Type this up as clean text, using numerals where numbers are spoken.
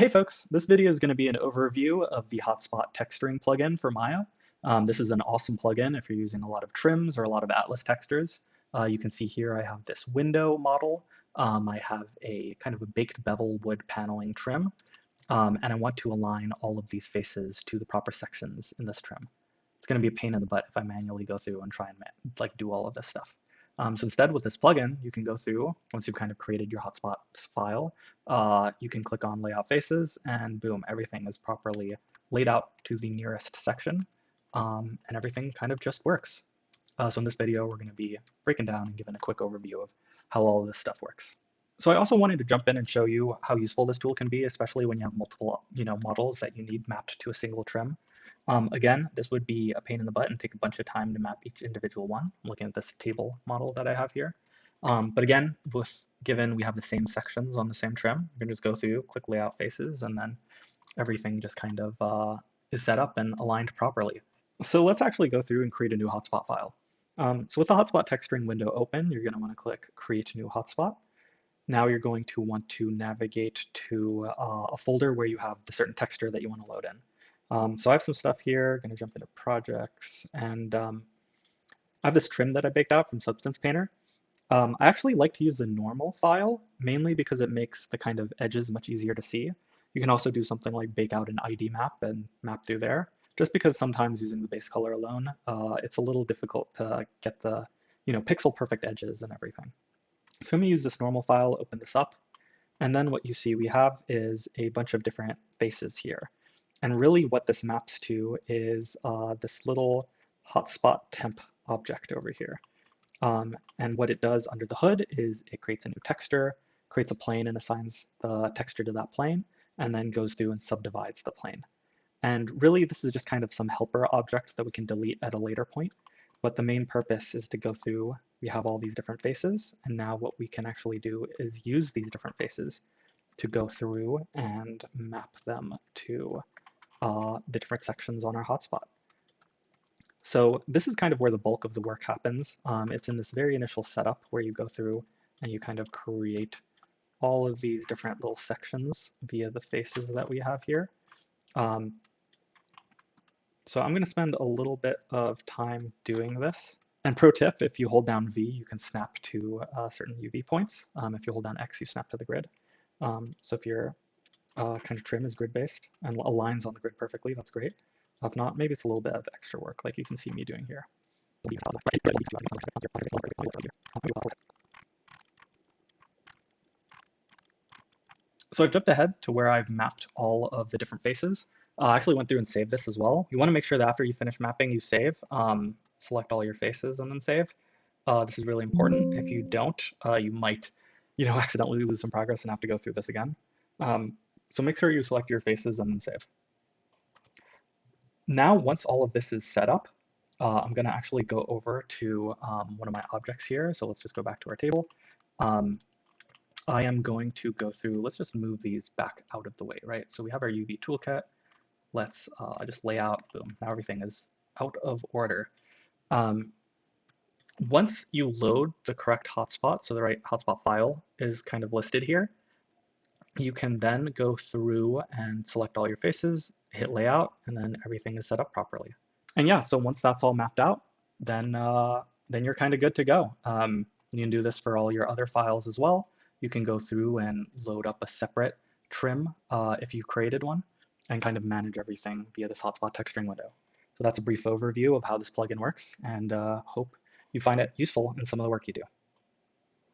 Hey folks, this video is going to be an overview of the Hotspot Texturing plugin for Maya. This is an awesome plugin if you're using a lot of trims or a lot of Atlas textures. You can see here I have this window model. I have a kind of a baked bevel wood paneling trim, and I want to align all of these faces to the proper sections in this trim. It's going to be a pain in the butt if I manually go through and try and do all of this stuff. So instead with this plugin, you can go through, once you've kind of created your Hotspots file, you can click on layout faces and boom, everything is properly laid out to the nearest section, and everything kind of just works. So in this video, we're going to be breaking down and giving a quick overview of how all of this stuff works. So I also wanted to jump in and show you how useful this tool can be, especially when you have multiple models that you need mapped to a single trim. Again, this would be a pain in the butt and take a bunch of time to map each individual one. I'm looking at this table model that I have here. But again, given we have the same sections on the same trim, you can just go through, click layout faces, and then everything just kind of is set up and aligned properly. So let's actually go through and create a new hotspot file. So with the hotspot texturing window open, you're going to want to click create new hotspot. Now you're going to want to navigate to a folder where you have the certain texture that you want to load in. So I have some stuff here, going to jump into projects, and I have this trim that I baked out from Substance Painter. I actually like to use the normal file, mainly because it makes the kind of edges much easier to see. You can also do something like bake out an ID map and map through there, just because sometimes using the base color alone, it's a little difficult to get the pixel perfect edges and everything. So I'm going to use this normal file, open this up, and then what you see we have is a bunch of different faces here. And really what this maps to is this little hotspot temp object over here. And what it does under the hood is it creates a new texture, creates a plane and assigns the texture to that plane, and then goes through and subdivides the plane. And really this is just kind of some helper object that we can delete at a later point. But the main purpose is to go through, we have all these different faces, and now what we can actually do is use these different faces to go through and map them to the different sections on our hotspot. So this is kind of where the bulk of the work happens. It's in this very initial setup where you go through and you kind of create all of these different little sections via the faces that we have here. So I'm going to spend a little bit of time doing this. And pro tip, if you hold down V, you can snap to certain UV points. If you hold down X, you snap to the grid. So if your kind of trim is grid-based and aligns on the grid perfectly, that's great. If not, maybe it's a little bit of extra work, like you can see me doing here. So I've jumped ahead to where I've mapped all of the different faces. I actually went through and saved this as well. You want to make sure that after you finish mapping, you save. Select all your faces and then save. This is really important. If you don't, you might accidentally lose some progress and have to go through this again. So make sure you select your faces and then save. Now, once all of this is set up, I'm going to actually go over to one of my objects here. So let's just go back to our table. I am going to go through, let's just move these back out of the way, right? So we have our UV toolkit. Let's just lay out, boom, now everything is out of order. Once you load the correct hotspot, so the right hotspot file is kind of listed here, you can then go through and select all your faces, hit layout, and then everything is set up properly. And yeah, so once that's all mapped out, then you're kind of good to go. You can do this for all your other files as well. You can go through and load up a separate trim if you created one, and kind of manage everything via this hotspot texturing window. So that's a brief overview of how this plugin works, and hope you find it useful in some of the work you do.